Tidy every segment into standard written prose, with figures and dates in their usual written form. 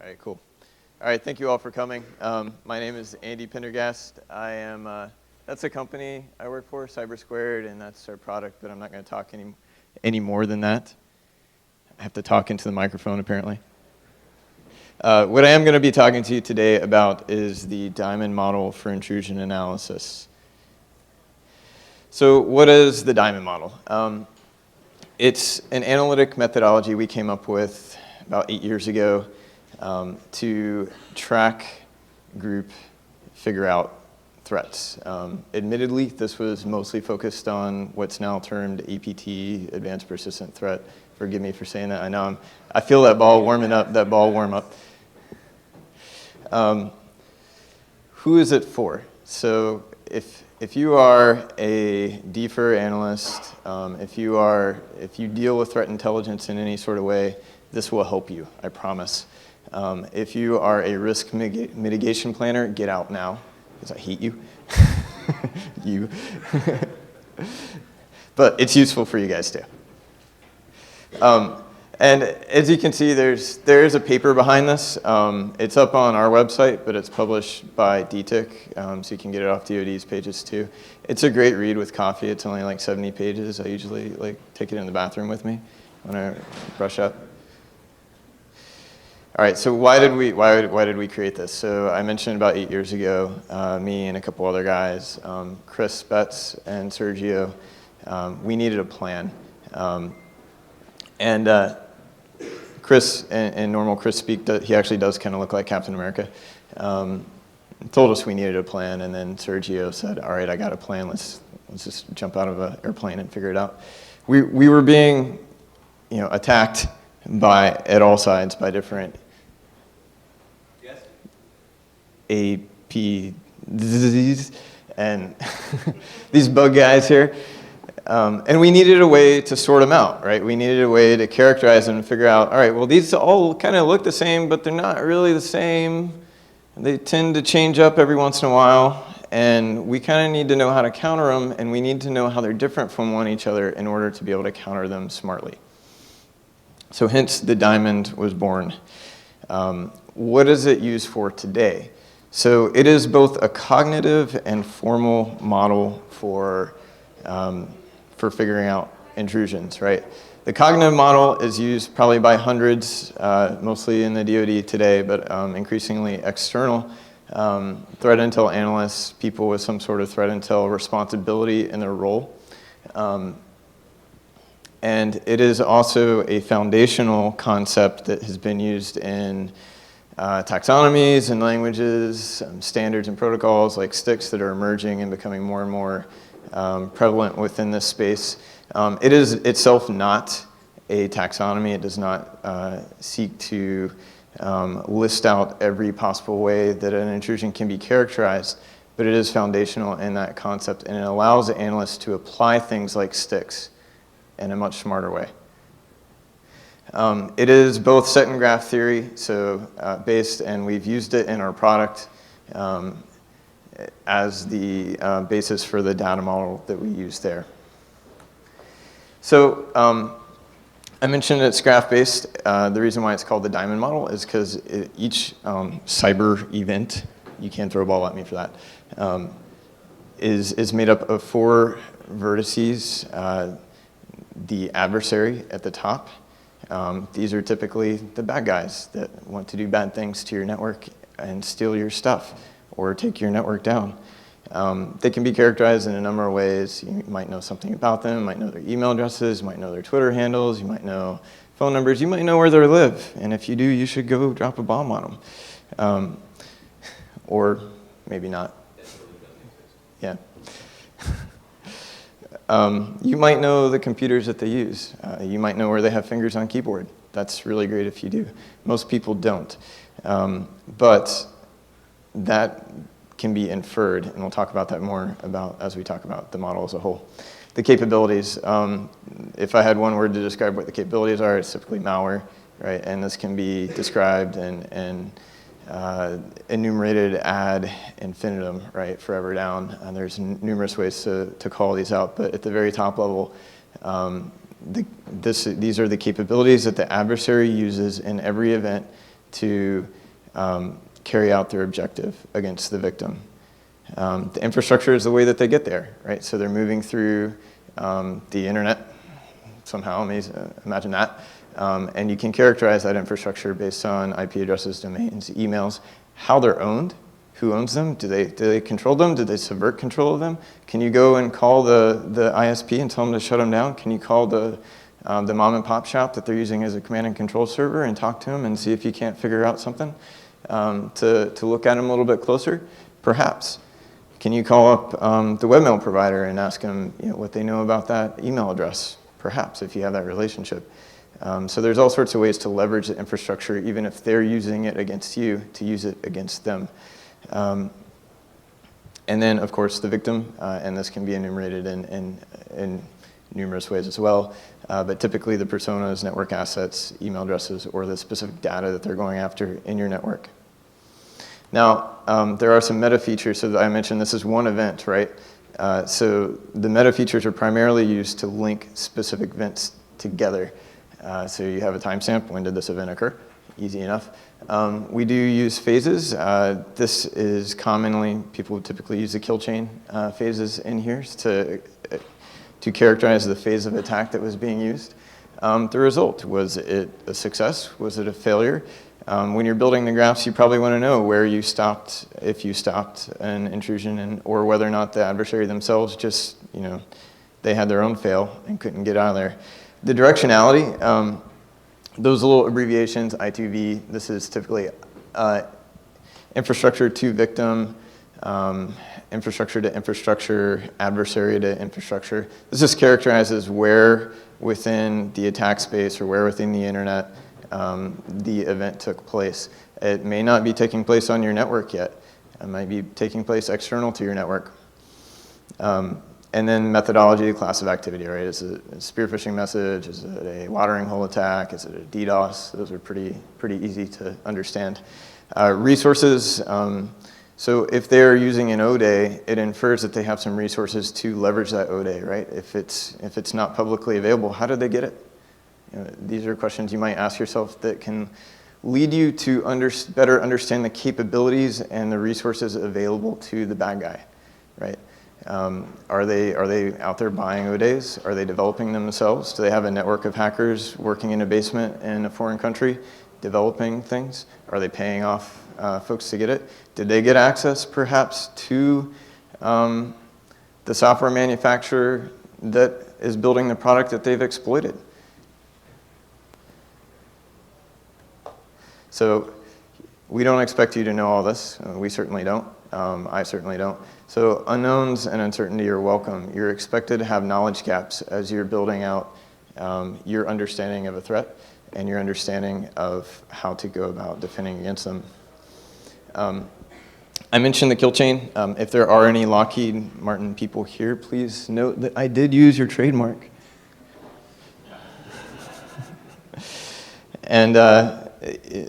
All right, cool. All right, thank you all for coming. My name is Andy Pendergast. I am, that's a company I work for, CyberSquared, and that's our product, but I'm not going to talk any more than that. I have to talk into the microphone, apparently. What I am going to be talking to you today about is the diamond model for intrusion analysis. So what is the diamond model? It's an analytic methodology we came up with about 8 years ago to track, group, figure out threats. Admittedly, this was mostly focused on what's now termed APT, Advanced Persistent Threat. Forgive me for saying that. I know I feel that ball warming up, that ball warm up. Who is it for? So if you are a DFIR analyst, if you deal with threat intelligence in any sort of way, this will help you, I promise. If you are a risk mitigation planner, get out now, because I hate you. You. But it's useful for you guys too. And as you can see, there is a paper behind this. It's up on our website, but it's published by DTIC, so you can get it off DoD's pages too. It's a great read with coffee. It's only like 70 pages. I usually take it in the bathroom with me when I brush up. All right, so why did we create this? So I mentioned about 8 years ago, me and a couple other guys, Chris Betts and Sergio, we needed a plan. Chris, in normal Chris speak, he actually does kind of look like Captain America, told us we needed a plan, and then Sergio said, all right, I got a plan, let's just jump out of an airplane and figure it out. We were being attacked at all sides by different AP disease and these bug guys here. And we needed a way to sort them out, right? We needed a way to characterize them and figure out, all right, well, these all kind of look the same, but they're not really the same. They tend to change up every once in a while, and we kind of need to know how to counter them, and we need to know how they're different from one each other in order to be able to counter them smartly. So hence, the diamond was born. What is it used for today? So it is both a cognitive and formal model for figuring out intrusions, right? The cognitive model is used probably by hundreds, mostly in the DoD today, but increasingly external. Threat intel analysts, people with some sort of threat intel responsibility in their role. And it is also a foundational concept that has been used in taxonomies and languages, standards and protocols like STICs that are emerging and becoming more and more prevalent within this space. It is itself not a taxonomy. It does not seek to list out every possible way that an intrusion can be characterized, but it is foundational in that concept, and it allows the analysts to apply things like STICs in a much smarter way. It is both set and graph theory, so based, and we've used it in our product as the basis for the data model that we use there. So I mentioned it's graph-based. The reason why it's called the diamond model is because each cyber event, you can't throw a ball at me for that, is made up of 4 vertices. The adversary at the top. These are typically the bad guys that want to do bad things to your network and steal your stuff or take your network down. They can be characterized in a number of ways. You might know something about them, you might know their email addresses, you might know their Twitter handles, you might know phone numbers, you might know where they live. And if you do, you should go drop a bomb on them. Or maybe not. Yeah. You might know the computers that they use. You might know where they have fingers on keyboard. That's really great if you do. Most people don't. But that can be inferred, and we'll talk about that more as we talk about the model as a whole. The capabilities, if I had one word to describe what the capabilities are, it's typically malware, right? And this can be described and enumerated ad infinitum, right, forever down. And there's numerous ways to call these out, but at the very top level, these are the capabilities that the adversary uses in every event to carry out their objective against the victim. The infrastructure is the way that they get there, right? So they're moving through the internet somehow, imagine that. And you can characterize that infrastructure based on IP addresses, domains, emails, how they're owned, who owns them, do they control them, do they subvert control of them? Can you go and call the ISP and tell them to shut them down? Can you call the mom and pop shop that they're using as a command and control server and talk to them and see if you can't figure out something to look at them a little bit closer? Perhaps. Can you call up the webmail provider and ask them what they know about that email address? Perhaps, if you have that relationship. So there's all sorts of ways to leverage the infrastructure, even if they're using it against you, to use it against them. And then, of course, the victim, and this can be enumerated in numerous ways as well, but typically the personas, network assets, email addresses, or the specific data that they're going after in your network. Now, there are some meta features. So I mentioned this is one event, right? So the meta features are primarily used to link specific events together. So you have a timestamp, when did this event occur? Easy enough. We do use phases. This is commonly, people typically use the kill chain phases in here to characterize the phase of attack that was being used. The result, was it a success? Was it a failure? When you're building the graphs, you probably want to know where you stopped, if you stopped an intrusion, or whether or not the adversary themselves just, they had their own fail and couldn't get out of there. The directionality, those little abbreviations, I2V, this is typically infrastructure to victim, infrastructure to infrastructure, adversary to infrastructure. This just characterizes where within the attack space or where within the internet the event took place. It may not be taking place on your network yet. It might be taking place external to your network. And then methodology, class of activity, right? Is it a spear phishing message? Is it a watering hole attack? Is it a DDoS? Those are pretty easy to understand. Resources, so if they're using an O-Day, it infers that they have some resources to leverage that O-Day, right? If it's not publicly available, how did they get it? These are questions you might ask yourself that can lead you to better understand the capabilities and the resources available to the bad guy, right? Are they out there buying O-Days? Are they developing them themselves? Do they have a network of hackers working in a basement in a foreign country developing things? Are they paying off folks to get it? Did they get access perhaps to the software manufacturer that is building the product that they've exploited? So we don't expect you to know all this. We certainly don't. I certainly don't. So unknowns and uncertainty are welcome. You're expected to have knowledge gaps as you're building out your understanding of a threat and your understanding of how to go about defending against them. I mentioned the kill chain. If there are any Lockheed Martin people here, please note that I did use your trademark. And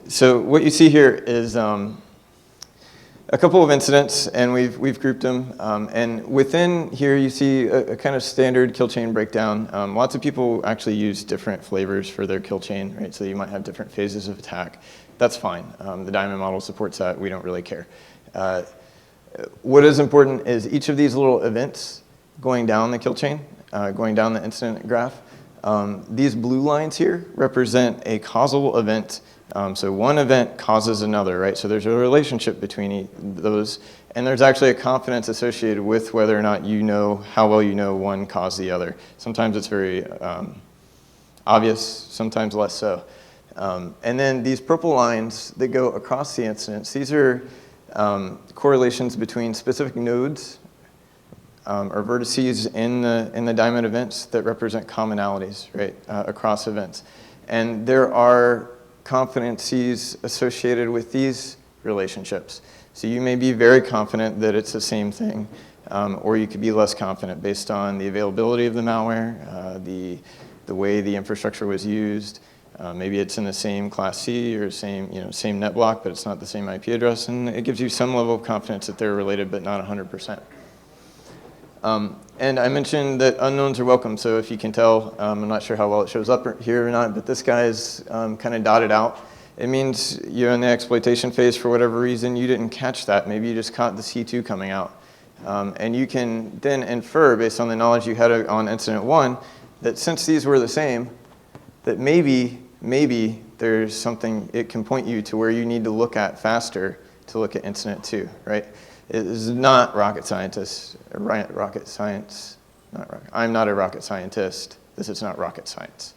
so what you see here is a couple of incidents, and we've grouped them. And within here, you see a kind of standard kill chain breakdown. Lots of people actually use different flavors for their kill chain, right? So you might have different phases of attack. That's fine. The Diamond model supports that. We don't really care. What is important is each of these little events going down the kill chain, going down the incident graph. These blue lines here represent a causal event. So one event causes another, right? So there's a relationship between those, and there's actually a confidence associated with whether or not you know how well you know one caused the other. Sometimes it's very obvious, sometimes less so. And then these purple lines that go across the incidents, these are correlations between specific nodes or vertices in the diamond events that represent commonalities, right, across events. And there are confidences associated with these relationships. So you may be very confident that it's the same thing, or you could be less confident based on the availability of the malware, the way the infrastructure was used. Maybe it's in the same class C or same net block, but it's not the same IP address, and it gives you some level of confidence that they're related, but not 100%. And I mentioned that unknowns are welcome, so if you can tell, I'm not sure how well it shows up here or not, but this guy is kind of dotted out. It means you're in the exploitation phase for whatever reason, you didn't catch that. Maybe you just caught the C2 coming out. And you can then infer, based on the knowledge you had on incident 1, that since these were the same, that maybe there's something, it can point you to where you need to look at faster to look at incident 2, right? It is not rocket scientist, rocket science, I'm not a rocket scientist. This is not rocket science.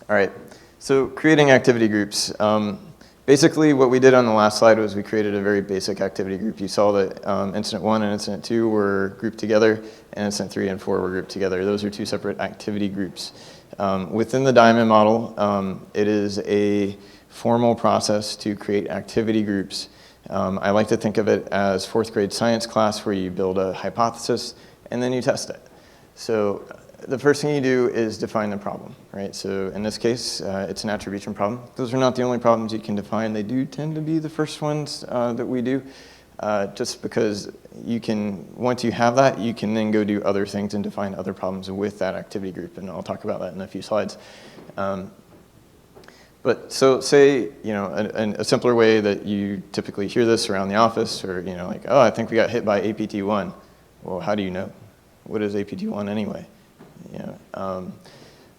All right, so creating activity groups. Basically, what we did on the last slide was we created a very basic activity group. You saw that incident 1 and incident 2 were grouped together, and incident 3 and 4 were grouped together. Those are 2 separate activity groups. Within the diamond model, it is a formal process to create activity groups. I like to think of it as 4th grade science class where you build a hypothesis and then you test it. So the first thing you do is define the problem, right? So in this case, it's an attribution problem. Those are not the only problems you can define. They do tend to be the first ones that we do, just because you can, once you have that, you can then go do other things and define other problems with that activity group, and I'll talk about that in a few slides. But so say, you know, a simpler way that you typically hear this around the office, or, you know, like, oh, I think we got hit by APT1. Well, how do you know? What is APT1 anyway? You know,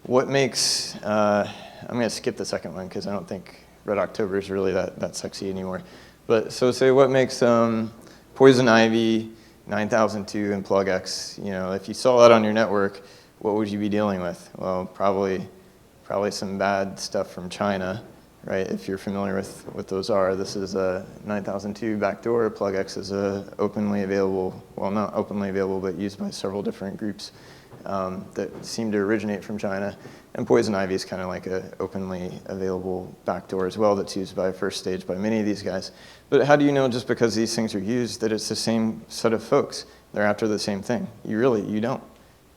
what makes, I'm going to skip the second one because I don't think Red October is really that sexy anymore. But so say what makes Poison Ivy, 9002, and PlugX, you know, if you saw that on your network, what would you be dealing with? Well, probably some bad stuff from China, right? If you're familiar with what those are, this is a 9002 backdoor. PlugX is a openly available, well, not openly available, but used by several different groups that seem to originate from China. And Poison Ivy is kind of like an openly available backdoor as well that's used by First Stage by many of these guys. But how do you know just because these things are used that it's the same set of folks? They're after the same thing. You don't,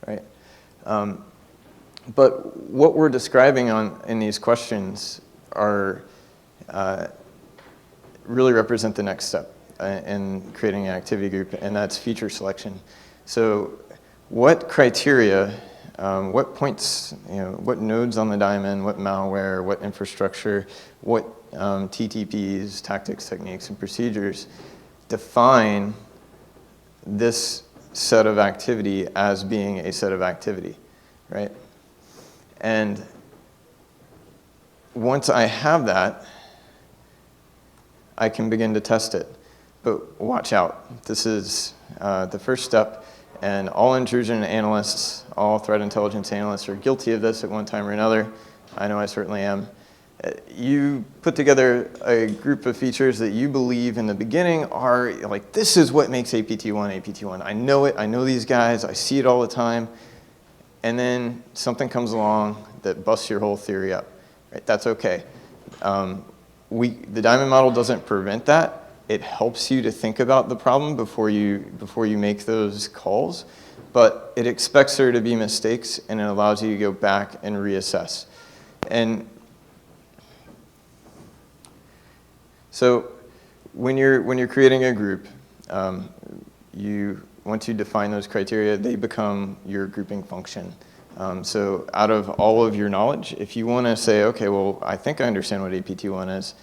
right? But what we're describing in these questions are really represent the next step in creating an activity group, and that's feature selection. So what criteria, what points, you know, what nodes on the diamond, what malware, what infrastructure, what TTPs, tactics, techniques, and procedures define this set of activity as being a set of activity, right? And once I have that, I can begin to test it. But watch out. This is the first step, and all intrusion analysts, all threat intelligence analysts are guilty of this at one time or another. I know I certainly am. You put together a group of features that you believe in the beginning are like, this is what makes APT1 APT1. I know it, I know these guys, I see it all the time. And then something comes along that busts your whole theory up. Right? That's okay. The diamond model doesn't prevent that. It helps you to think about the problem before you make those calls. But it expects there to be mistakes, and it allows you to go back and reassess. And so when you're creating a group, once you define those criteria, they become your grouping function. So out of all of your knowledge, if you want to say, okay, well, I think I understand what APT1 is,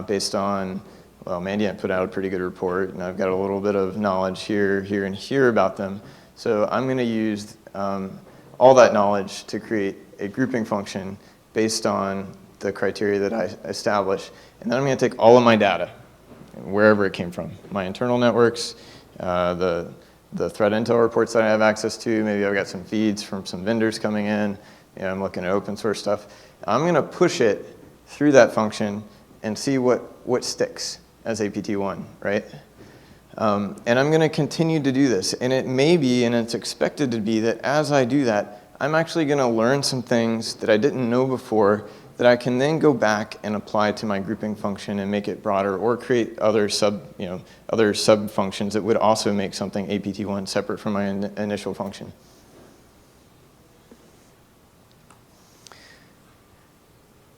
based on, well, Mandiant put out a pretty good report, and I've got a little bit of knowledge here, and here about them. So I'm going to use all that knowledge to create a grouping function based on the criteria that I establish. And then I'm going to take all of my data, wherever it came from, my internal networks, the threat intel reports that I have access to. Maybe I've got some feeds from some vendors coming in. You know, I'm looking at open source stuff. I'm going to push it through that function and see what sticks as APT1, right? And I'm going to continue to do this. And it may be, and it's expected to be, that as I do that, I'm actually going to learn some things that I didn't know before that I can then go back and apply to my grouping function and make it broader, or create other sub functions that would also make something APT1 separate from my initial function.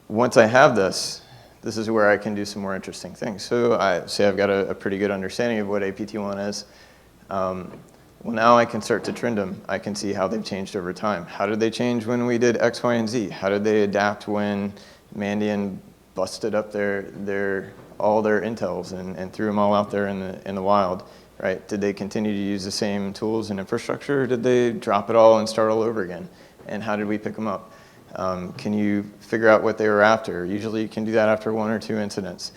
Once I have this is where I can do some more interesting things. So I say I've got a pretty good understanding of what APT1 is. Well, now I can start to trend them. I can see how they've changed over time. How did they change when we did X, Y, and Z? How did they adapt when Mandiant busted up all their intels and threw them all out there in the wild, right? Did they continue to use the same tools and infrastructure, or did they drop it all and start all over again? And how did we pick them up? Can you figure out what they were after? Usually you can do that after 1 or 2 incidents.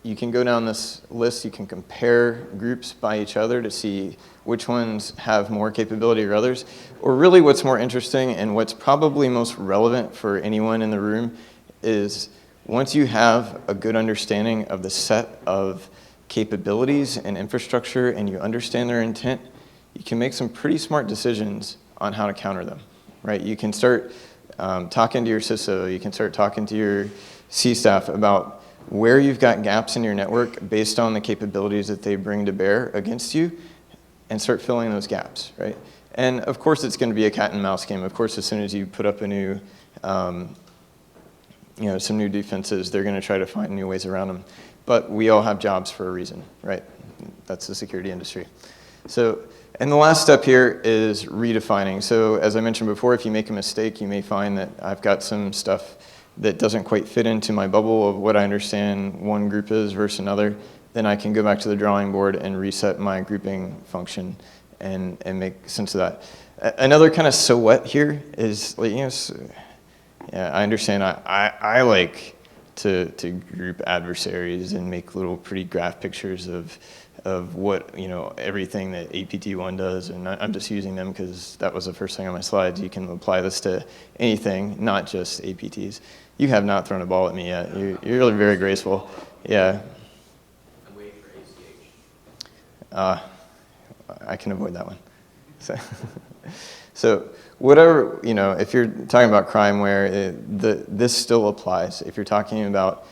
You can go down this list, you can compare groups by each other to see which ones have more capability or others. Or really what's more interesting and what's probably most relevant for anyone in the room is once you have a good understanding of the set of capabilities and infrastructure and you understand their intent, you can make some pretty smart decisions on how to counter them, right? You can start talking to your CISO, you can start talking to your C staff about where you've got gaps in your network based on the capabilities that they bring to bear against you, and start filling those gaps, right? And of course it's going to be a cat and mouse game. Of course, as soon as you put up a new, some new defenses, they're going to try to find new ways around them. But we all have jobs for a reason, right? That's the security industry. So, and the last step here is redefining. So as I mentioned before, if you make a mistake, you may find that I've got some stuff that doesn't quite fit into my bubble of what I understand one group is versus another. Then I can go back to the drawing board and reset my grouping function and make sense of that. Another kind of so what here is, yeah, I understand I like to group adversaries and make little pretty graph pictures of what, everything that APT1 does, and I'm just using them because that was the first thing on my slides. You can apply this to anything, not just APTs. You have not thrown a ball at me yet. You're really very graceful. Yeah. I'm waiting for ACH. I can avoid that one. So whatever, if you're talking about crimeware, this still applies. If you're talking about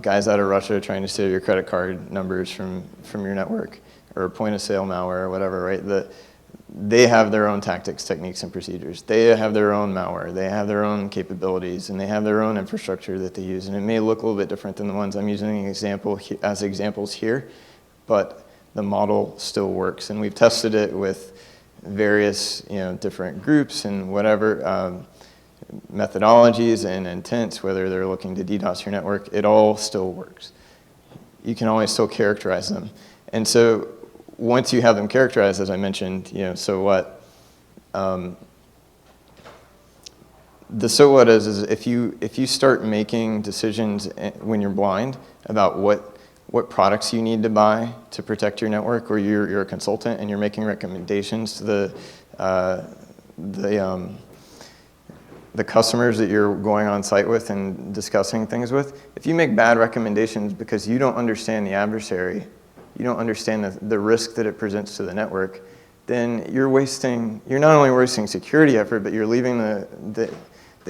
guys out of Russia trying to steal your credit card numbers from your network, or point of sale malware or whatever, right? They have their own tactics, techniques, and procedures. They have their own malware. They have their own capabilities, and they have their own infrastructure that they use. And it may look a little bit different than the ones I'm using as examples here, but the model still works. And we've tested it with various, different groups and whatever methodologies and intents, whether they're looking to DDoS your network. It all still works. You can always still characterize them. And so once you have them characterized, as I mentioned, so what? The so what is if you start making decisions when you're blind about what products you need to buy to protect your network, or you're a consultant and you're making recommendations to the customers that you're going on site with and discussing things with, if you make bad recommendations because you don't understand the adversary, you don't understand the risk that it presents to the network, then you're not only wasting security effort, but you're leaving the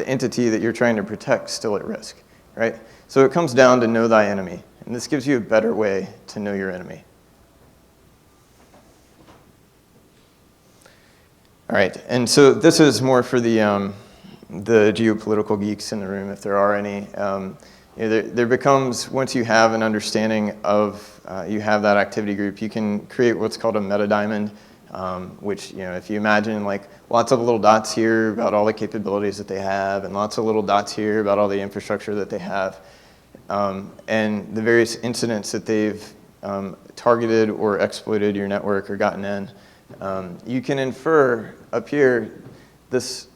entity that you're trying to protect still at risk, right? So it comes down to know thy enemy, and this gives you a better way to know your enemy. All right, and so this is more for the geopolitical geeks in the room, if there are any. There becomes, once you have an understanding of, you have that activity group, you can create what's called a meta diamond, which, if you imagine like lots of little dots here about all the capabilities that they have, and lots of little dots here about all the infrastructure that they have, and the various incidents that they've targeted or exploited your network or gotten in, you can infer up here this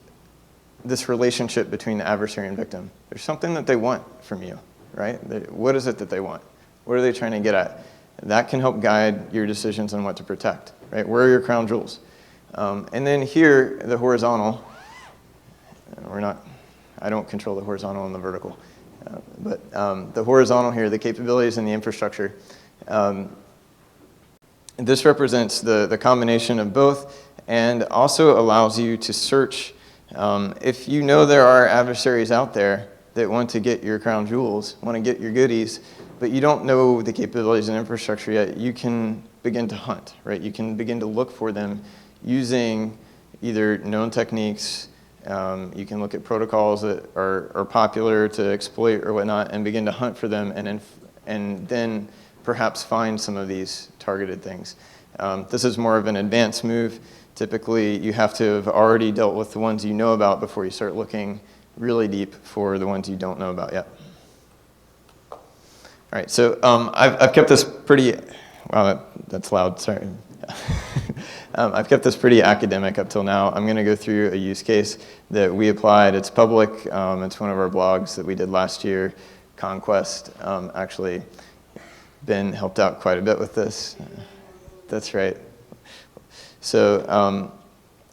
relationship between the adversary and victim. There's something that they want from you, right? What is it that they want? What are they trying to get at? That can help guide your decisions on what to protect, right? Where are your crown jewels? And then here, the horizontal, I don't control the horizontal and the vertical, but the horizontal here, the capabilities and the infrastructure, this represents the combination of both, and also allows you to search. If you know there are adversaries out there that want to get your crown jewels, want to get your goodies, but you don't know the capabilities and infrastructure yet, you can begin to hunt, right? You can begin to look for them using either known techniques, you can look at protocols that are popular to exploit or whatnot, and begin to hunt for them, and then perhaps find some of these targeted things. This is more of an advanced move. Typically, you have to have already dealt with the ones you know about before you start looking really deep for the ones you don't know about yet. All right, so I've kept this pretty, wow, that's loud, sorry. I've kept this pretty academic up till now. I'm going to go through a use case that we applied. It's public. It's one of our blogs that we did last year. Conquest actually been helped out quite a bit with this. That's right. So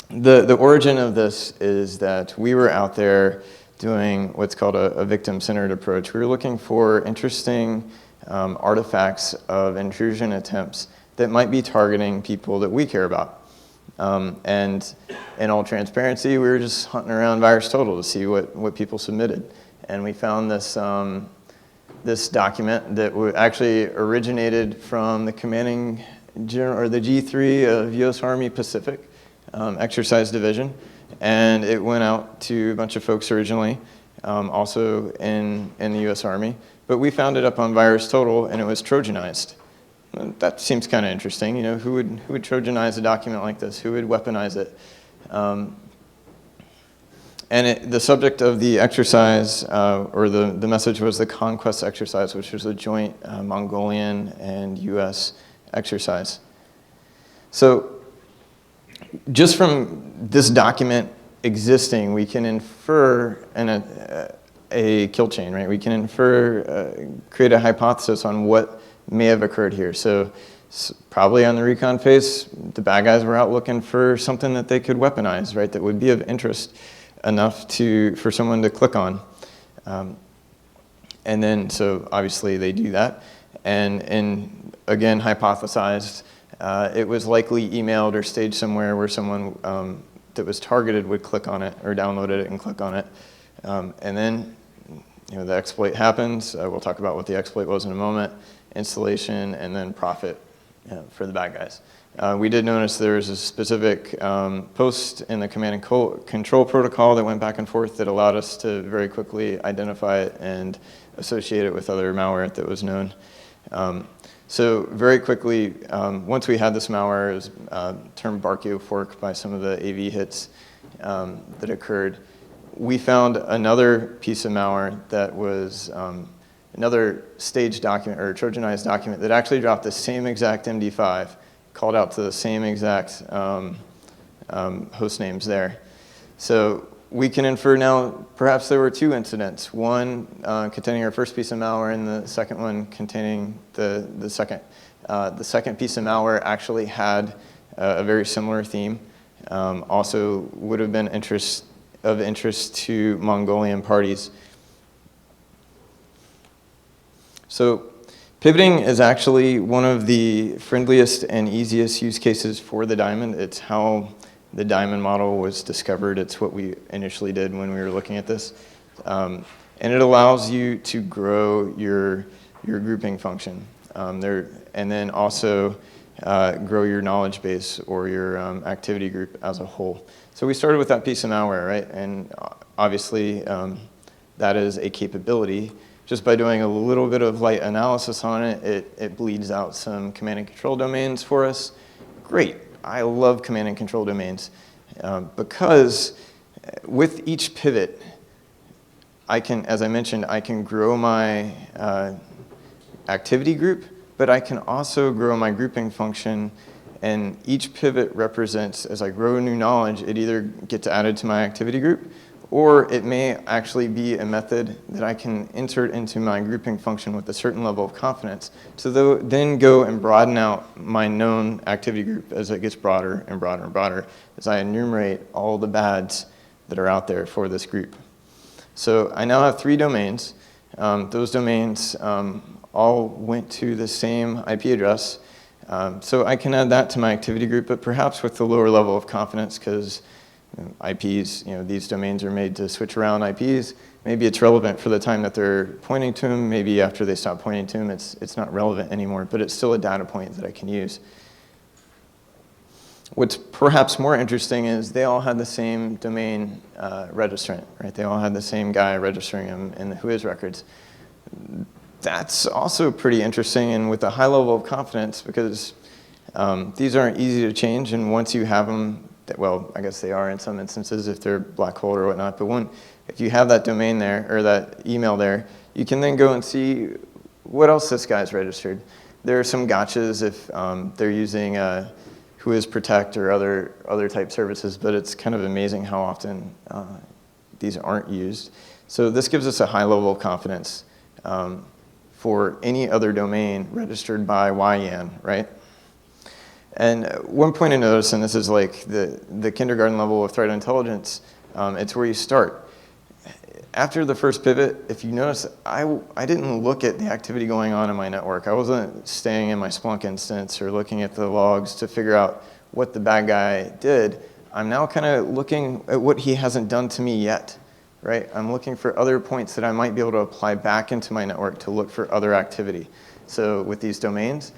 the origin of this is that we were out there doing what's called a victim-centered approach. We were looking for interesting artifacts of intrusion attempts that might be targeting people that we care about. And in all transparency, we were just hunting around VirusTotal to see what people submitted. And we found this, this document that actually originated from the commanding general, or the G3 of U.S. Army Pacific Exercise Division. And it went out to a bunch of folks originally, also in the U.S. Army. But we found it up on VirusTotal, and it was Trojanized. That seems kind of interesting. You know, who would Trojanize a document like this? Who would weaponize it? And the subject of the exercise, or the message, was the Conquest exercise, which was a joint Mongolian and U.S. exercise. So just from this document existing, we can infer a kill chain, right? We can infer, create a hypothesis on what may have occurred here. So probably on the recon phase, the bad guys were out looking for something that they could weaponize, right? That would be of interest enough for someone to click on. And then, so obviously they do that. And again, hypothesized, it was likely emailed or staged somewhere where someone that was targeted would click on it or downloaded it and click on it. And then, you know, the exploit happens. We'll talk about what the exploit was in a moment. Installation, and then profit for the bad guys. We did notice there was a specific post in the command and control protocol that went back and forth that allowed us to very quickly identify it and associate it with other malware that was known. So very quickly, once we had this malware, it was termed Barkio fork by some of the AV hits that occurred. We found another piece of malware that was another staged document, or Trojanized document, that actually dropped the same exact MD5, called out to the same exact host names there. So we can infer now perhaps there were two incidents, one containing our first piece of malware and the second one containing the second. The second piece of malware actually had a very similar theme. Also would have been of interest to Mongolian parties. So pivoting is actually one of the friendliest and easiest use cases for the diamond. It's how the diamond model was discovered. It's what we initially did when we were looking at this. And it allows you to grow your grouping function. And then also grow your knowledge base or your activity group as a whole. So we started with that piece of malware, right? And obviously that is a capability. Just by doing a little bit of light analysis on it, it bleeds out some command and control domains for us. Great, I love command and control domains because with each pivot, I can, as I mentioned, I can grow my activity group, but I can also grow my grouping function, and each pivot represents, as I grow new knowledge, it either gets added to my activity group, or it may actually be a method that I can insert into my grouping function with a certain level of confidence to then go and broaden out my known activity group as it gets broader and broader and broader as I enumerate all the bads that are out there for this group. So I now have 3 domains. Those domains all went to the same IP address. So I can add that to my activity group, but perhaps with a lower level of confidence because IPs, you know, these domains are made to switch around IPs. Maybe it's relevant for the time that they're pointing to them. Maybe after they stop pointing to them, it's not relevant anymore, but it's still a data point that I can use. What's perhaps more interesting is they all had the same domain registrant, right? They all had the same guy registering them in the Whois records. That's also pretty interesting and with a high level of confidence because these aren't easy to change, and once you have them, well, I guess they are in some instances if they're black hole or whatnot, but if you have that domain there, or that email there, you can then go and see what else this guy's registered. There are some gotchas if they're using Whois Protect or other type services, but it's kind of amazing how often these aren't used. So this gives us a high level of confidence for any other domain registered by YAN, right? And one point to notice, and this is like the kindergarten level of threat intelligence, it's where you start. After the first pivot, if you notice, I didn't look at the activity going on in my network. I wasn't staying in my Splunk instance or looking at the logs to figure out what the bad guy did. I'm now kind of looking at what he hasn't done to me yet, right? I'm looking for other points that I might be able to apply back into my network to look for other activity. So with these domains,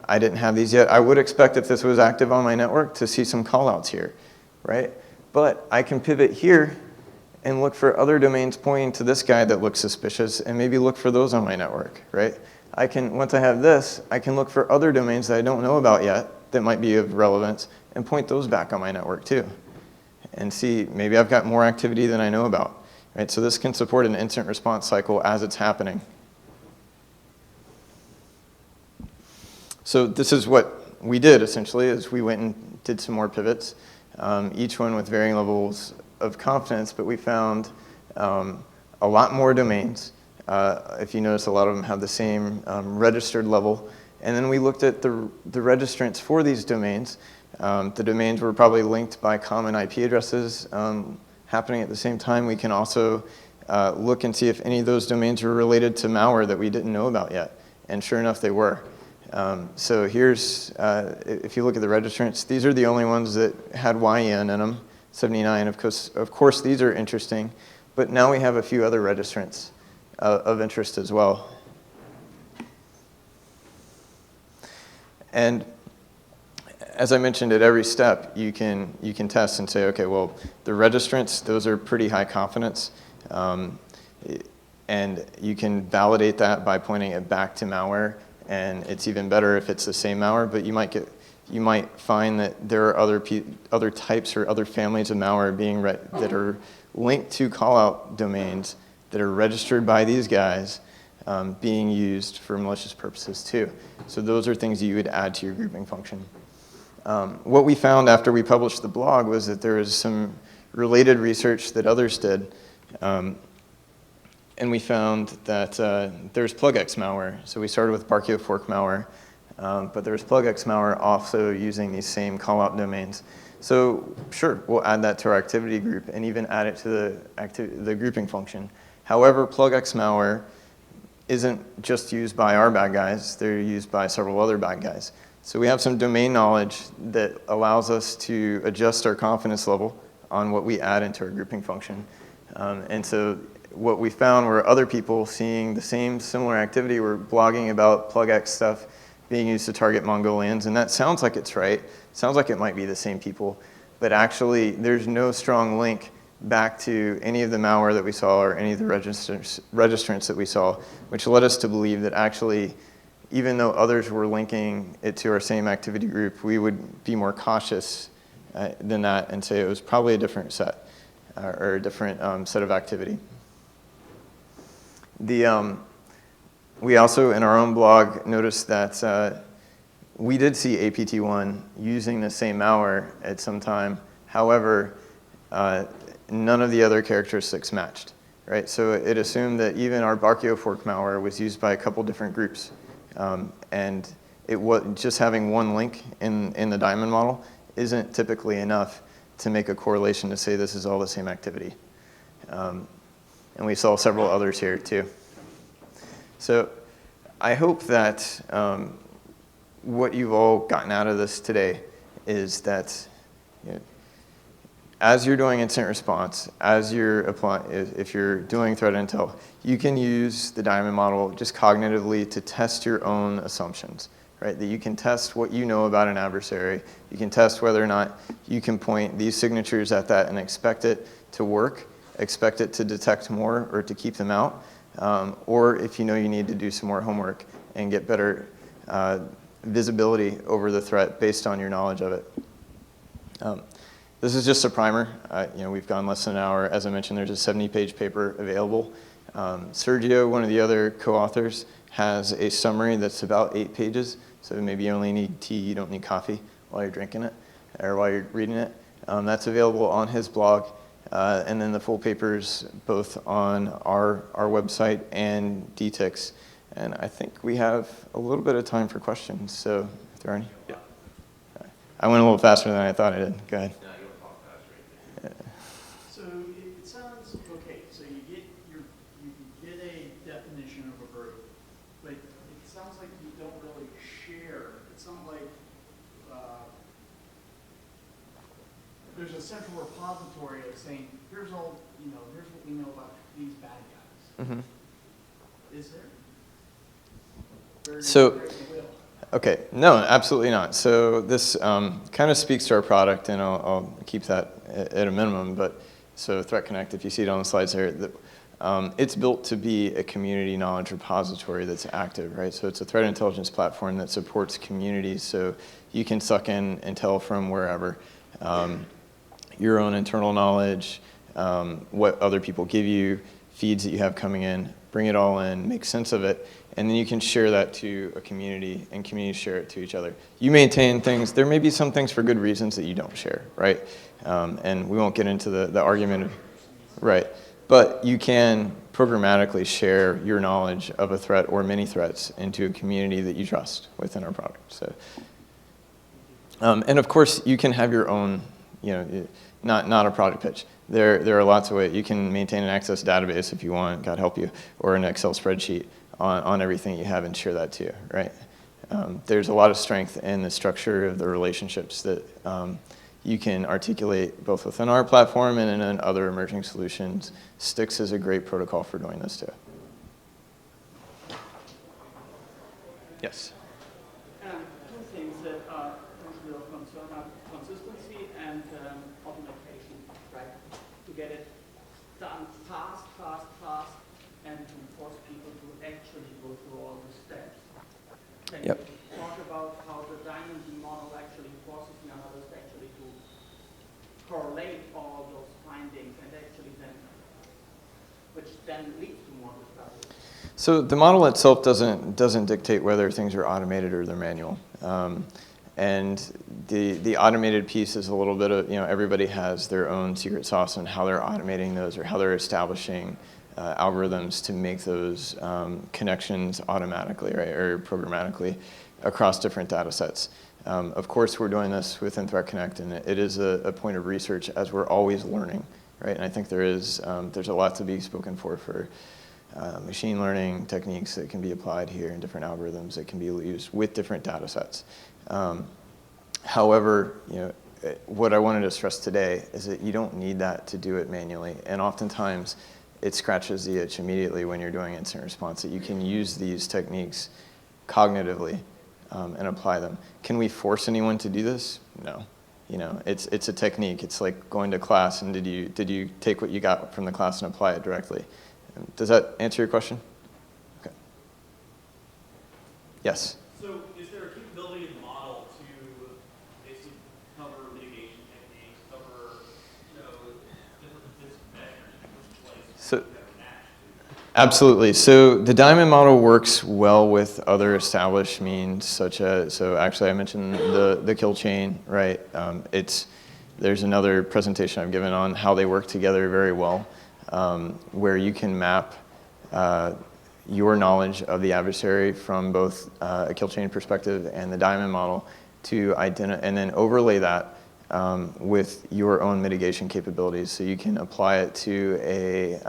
I didn't have these yet. I would expect if this was active on my network to see some callouts here, right? But I can pivot here and look for other domains pointing to this guy that looks suspicious and maybe look for those on my network, right? Once I have this, I can look for other domains that I don't know about yet that might be of relevance and point those back on my network too. And see, maybe I've got more activity than I know about, right? So this can support an incident response cycle as it's happening. So this is what we did essentially, is we went and did some more pivots, each one with varying levels of confidence, but we found a lot more domains. If you notice, a lot of them have the same registered level. And then we looked at the registrants for these domains. The domains were probably linked by common IP addresses happening at the same time. We can also look and see if any of those domains were related to malware that we didn't know about yet. And sure enough, they were. So here's, if you look at the registrants, these are the only ones that had YN in them. 79, of course, these are interesting, but now we have a few other registrants of interest as well. And as I mentioned, at every step, you can test and say, okay, well, the registrants, those are pretty high confidence, and you can validate that by pointing it back to malware, and it's even better if it's the same malware, but you might find that there are other types or other families of malware that are linked to callout domains that are registered by these guys being used for malicious purposes too. So those are things you would add to your grouping function. What we found after we published the blog was that there was some related research that others did. And we found that there's plugx malware. So we started with Brachiofork malware. But there's plugx malware also using these same callout domains. So sure, we'll add that to our activity group and even add it to the grouping function. However, plugx malware isn't just used by our bad guys. They're used by several other bad guys. So we have some domain knowledge that allows us to adjust our confidence level on what we add into our grouping function. And so what we found were other people seeing the same similar activity were blogging about plugx stuff being used to target Mongolians, and that sounds like it's right. Sounds like it might be the same people, but actually there's no strong link back to any of the malware that we saw or any of the registrants that we saw, which led us to believe that actually, even though others were linking it to our same activity group, we would be more cautious than that and say it was probably a different set or a different set of activity. We also, in our own blog, noticed that we did see APT1 using the same malware at some time. However, none of the other characteristics matched, right? So it assumed that even our Brachiofork malware was used by a couple different groups. And it was just having one link in the diamond model isn't typically enough to make a correlation to say this is all the same activity. And we saw several others here too. So I hope that what you've all gotten out of this today is that as you're doing incident response, as you're if you're doing threat intel, you can use the diamond model just cognitively to test your own assumptions, right? That you can test what you know about an adversary. You can test whether or not you can point these signatures at that and expect it to work, expect it to detect more or to keep them out. or if you know you need to do some more homework and get better visibility over the threat based on your knowledge of it. This is just a primer. We've gone less than an hour. As I mentioned, there's a 70-page paper available. Sergio, one of the other co-authors, has a summary that's about 8 pages. So maybe you only need tea, you don't need coffee while you're drinking it or while you're reading it. That's available on his blog. And then the full paper's both on our website and DTIC's. And I think we have a little bit of time for questions. So if there are any. Yeah. I went a little faster than I thought I did. Go ahead. So it sounds okay. So you get a definition of a group, but it sounds like you don't really share. It sounds like there's a central repository of saying, here's all here's what we know about these bad guys. Mm-hmm. Is there? So. Okay, no, absolutely not. So this kind of speaks to our product, and I'll keep that at a minimum. But so Threat Connect, if you see it on the slides there, it's built to be a community knowledge repository that's active, right? So it's a threat intelligence platform that supports communities, so you can suck in intel from wherever, your own internal knowledge, what other people give you, feeds that you have coming in, bring it all in, make sense of it, and then you can share that to a community, and communities share it to each other. You maintain things. There may be some things for good reasons that you don't share, right? And we won't get into the argument, right? But you can programmatically share your knowledge of a threat or many threats into a community that you trust within our product. So, and of course, you can have your own, not a product pitch. There are lots of ways. You can maintain an Access database if you want, God help you, or an Excel spreadsheet on everything you have and share that too, right? There's a lot of strength in the structure of the relationships that you can articulate both within our platform and in other emerging solutions. Styx is a great protocol for doing this too. Yes? Two things that are usually of concern are consistency and automation, right? To get it done fast, and to force people to actually go through all the steps. Can you talk about how the diamond model actually forces the analyst actually to correlate all those findings and actually then, which then leads to more discovery? So the model itself doesn't dictate whether things are automated or they're manual. And the automated piece is a little bit of, everybody has their own secret sauce on how they're automating those or how they're establishing algorithms to make those connections automatically, right, or programmatically across different data sets. Of course, we're doing this within Threat Connect, and it is a point of research as we're always learning, right? And I think there's a lot to be spoken for machine learning techniques that can be applied here and different algorithms that can be used with different data sets. However, what I wanted to stress today is that you don't need that to do it manually, and oftentimes it scratches the itch immediately when you're doing incident response, that you can use these techniques cognitively and apply them. Can we force anyone to do this? No. It's a technique. It's like going to class, and did you take what you got from the class and apply it directly? Does that answer your question? Okay. Yes? So is there a capability in the model to basically cover mitigation techniques, cover different measures in which place So, absolutely. So the diamond model works well with other established means, such as, so actually I mentioned the kill chain, right? There's another presentation I've given on how they work together very well, where you can map your knowledge of the adversary from both a kill chain perspective and the diamond model to identify, and then overlay that with your own mitigation capabilities. So you can apply it to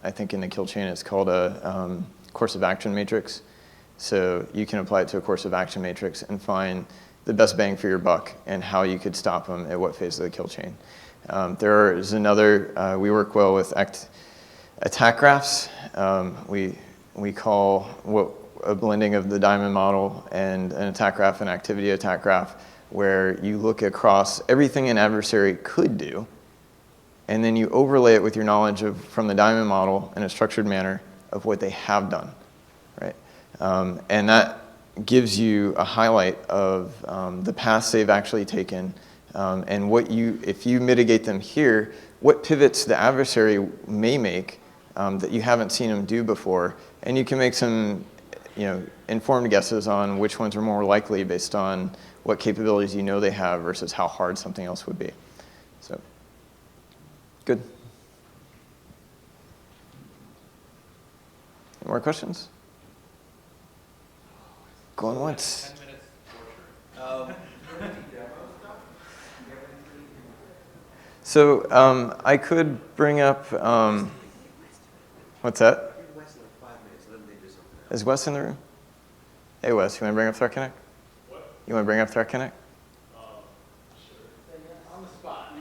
I think in the kill chain it's called a course of action matrix. So you can apply it to a course of action matrix and find the best bang for your buck and how you could stop them at what phase of the kill chain. There is another, we work well with attack graphs. We call a blending of the diamond model and an attack graph and activity attack graph, where you look across everything an adversary could do, and then you overlay it with your knowledge from the diamond model in a structured manner of what they have done, right? And that gives you a highlight of the paths they've actually taken, and if you mitigate them here, what pivots the adversary may make that you haven't seen them do before, and you can make some informed guesses on which ones are more likely based on what capabilities you know they have versus how hard something else would be. So, good. Any more questions? Going once. 10 minutes for sure. So I could bring up, what's that? Is Wes in the room? Hey Wes, you want to bring up Threat Connect? What? You want to bring up Threat Connect? Sure. On the spot.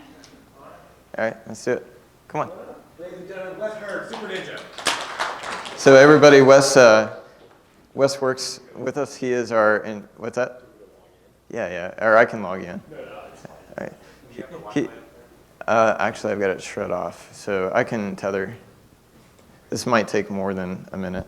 All right, let's do it. Come on. Ladies and gentlemen, Wes Hurd, Super Ninja. So everybody, Wes works with us. He is what's that? Yeah, or I can log in. All right. Actually, I've got it shut off, so I can tether. This might take more than a minute.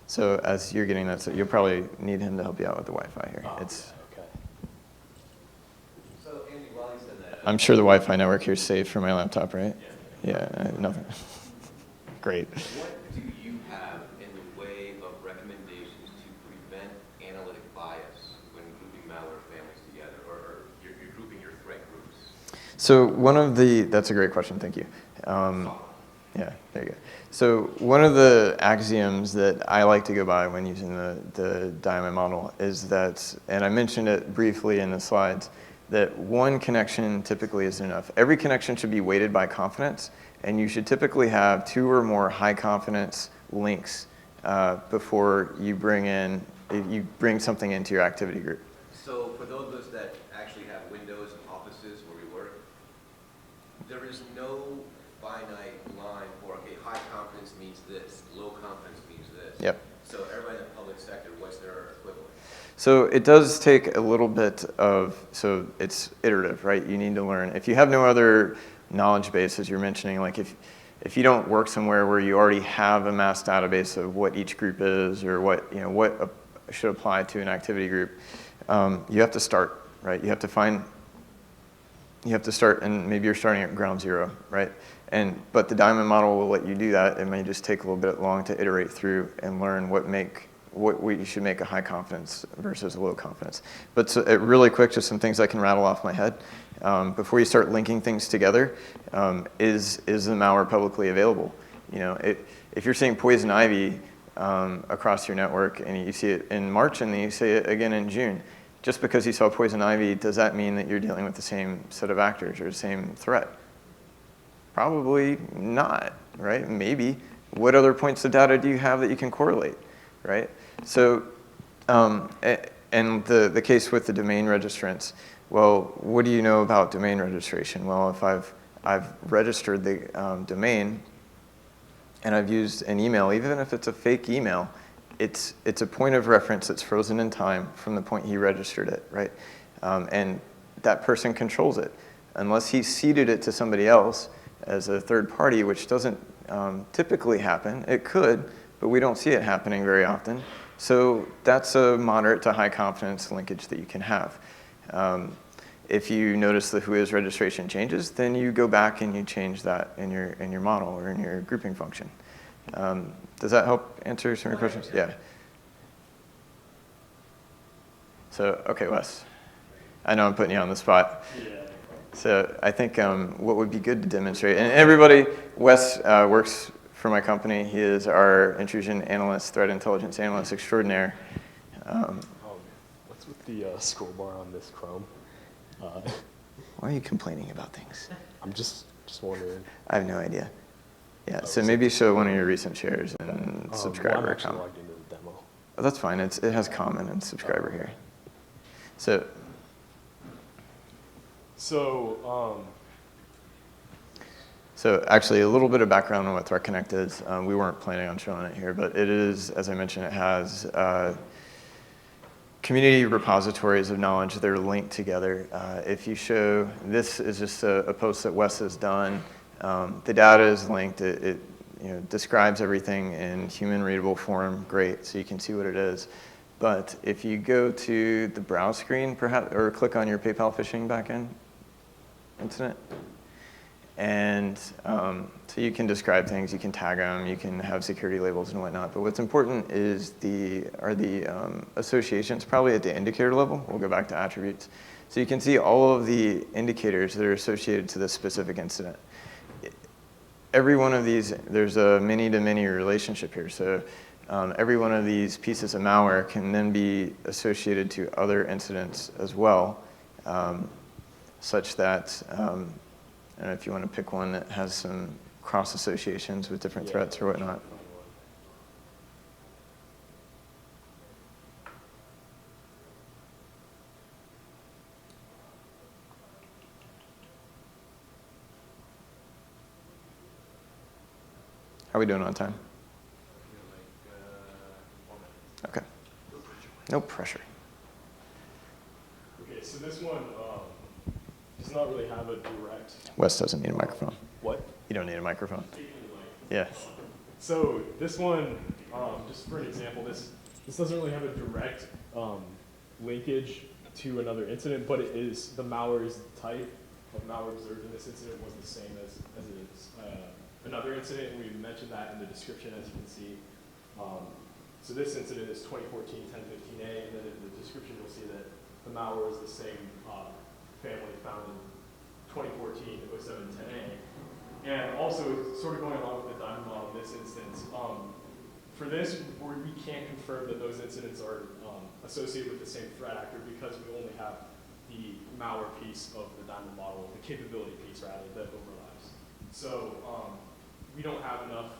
So as you're getting that, you'll probably need him to help you out with the Wi-Fi here. It's. Okay. So Andy, while you said that, I'm sure the Wi-Fi network here is safe for my laptop, right? Yeah, nothing. Great. What do you have in the way of recommendations to prevent analytic bias when grouping malware families together, or you're grouping your threat groups? So that's a great question, thank you. Yeah, there you go. So one of the axioms that I like to go by when using the diamond model is that, and I mentioned it briefly in the slides, that one connection typically isn't enough. Every connection should be weighted by confidence, and you should typically have 2 or more high confidence links before you bring something into your activity group. So for those of us that actually have windows and offices where we work, there is no finite line for, okay, high confidence means this, low confidence means this. Yep. So everybody in the public sector, what's their equivalent? So it does take a little bit so it's iterative, right? You need to learn. If you have no other knowledge base, as you're mentioning, like if you don't work somewhere where you already have a mass database of what each group is or what should apply to an activity group, you have to start, right? You have to start, and maybe you're starting at ground zero, right? But the diamond model will let you do that. It may just take a little bit long to iterate through and learn what we should make a high confidence versus a low confidence. But really quick, just some things I can rattle off my head. Before you start linking things together, is the malware publicly available? If you're seeing poison ivy across your network and you see it in March and then you see it again in June, just because you saw poison ivy, does that mean that you're dealing with the same set of actors or the same threat? Probably not, right? Maybe. What other points of data do you have that you can correlate, right? So, and the case with the domain registrants, well, what do you know about domain registration? Well, if I've registered the domain and I've used an email, even if it's a fake email, it's a point of reference that's frozen in time from the point he registered it, right? And that person controls it. Unless he ceded it to somebody else as a third party, which doesn't typically happen. It could, but we don't see it happening very often. So that's a moderate to high confidence linkage that you can have. If you notice the whois registration changes, then you go back and you change that in your model or in your grouping function. Does that help answer some of your questions? Yeah. So, okay, Wes. I know I'm putting you on the spot. Yeah. So I think what would be good to demonstrate, and everybody, Wes works for my company. He is our intrusion analyst, threat intelligence analyst extraordinaire. What's with the scroll bar on this Chrome? Why are you complaining about things? I'm just wondering. I have no idea. Yeah, so maybe show one of your recent shares and Well, subscriber I'm actually account. logged into the demo. Oh, that's fine. It has common and subscriber here. So So actually, a little bit of background on what Threat Connect is. We weren't planning on showing it here, but it is, as I mentioned, it has community repositories of knowledge that are linked together. If you show, this is just a post that Wes has done. The data is linked. It describes everything in human readable form. Great, so you can see what it is. But if you go to the browse screen, perhaps, or click on your PayPal phishing backend incident, and so you can describe things, you can tag them, you can have security labels and whatnot. But what's important is the associations, probably at the indicator level. We'll go back to attributes. So you can see all of the indicators that are associated to this specific incident. Every one of these, there's a many-to-many relationship here. So every one of these pieces of malware can then be associated to other incidents as well, such that, I don't know if you want to pick one that has some cross associations with different threats or whatnot. How are we doing on time? Okay. No pressure. Okay, so this one does not really have a direct. Wes doesn't need a microphone. What? You don't need a microphone. Yeah. So this one, just for an example, this doesn't really have a direct linkage to another incident, but it is, the malware's type of malware observed in this incident was the same as it is another incident, and we mentioned that in the description, as you can see. So this incident is 2014-1015A, and then in the description you'll see that the malware is the same family found in 2014-07-10A. And also, sort of going along with the diamond model in this instance, for this, we can't confirm that those incidents are associated with the same threat actor because we only have the malware piece of the diamond model, the capability piece rather, that overlaps. So we don't have enough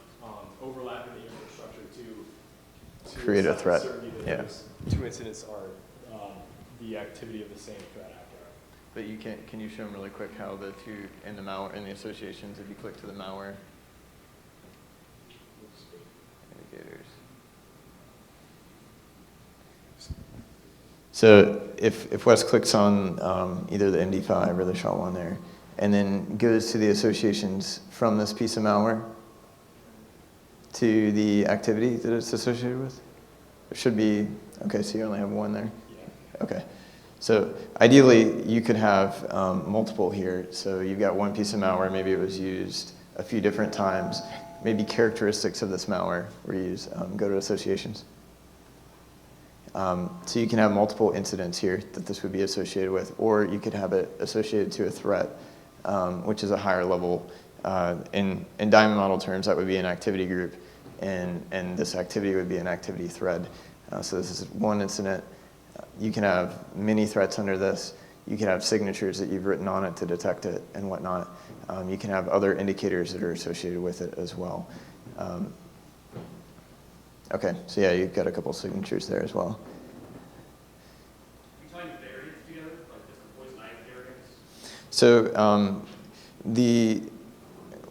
overlap in the infrastructure to create a threat. Certainty that Yeah. those two incidents are the activity of the same threat actor. But you can you show them really quick how the two in the malware in the associations, if you click to the malware indicators. So if Wes clicks on either the MD5 or the SHA-1 there, and then goes to the associations from this piece of malware to the activity that it's associated with, there should be, okay, so you only have one there? Yeah. Okay. So ideally, you could have multiple here. So you've got one piece of malware, maybe it was used a few different times. Maybe characteristics of this malware were used. Go to associations. So you can have multiple incidents here that this would be associated with, or you could have it associated to a threat, which is a higher level. In diamond model terms, that would be an activity group, and this activity would be an activity thread. So this is one incident. You can have many threats under this. You can have signatures that you've written on it to detect it and whatnot. You can have other indicators that are associated with it as well. Okay, so yeah, you've got a couple signatures there as well. Are you tying variants together, like different poison ivy variants? So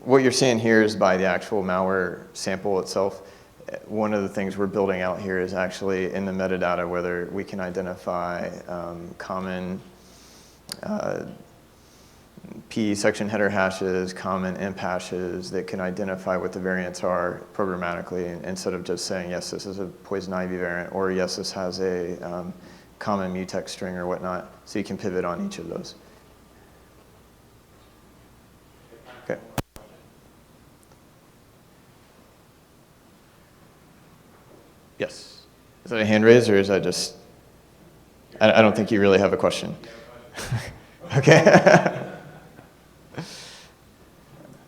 what you're seeing here is by the actual malware sample itself. One of the things we're building out here is actually in the metadata whether we can identify common P section header hashes, common imp hashes that can identify what the variants are programmatically, instead of just saying, yes, this is a poison ivy variant, or yes, this has a common mutex string or whatnot. So you can pivot on each of those. Okay. Yes. Is that a hand raise, or is that just, I don't think you really have a question. Okay.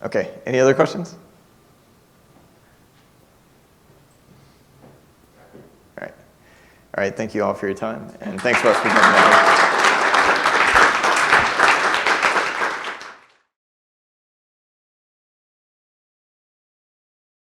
Okay, any other questions? All right, thank you all for your time, and thanks for us for coming out.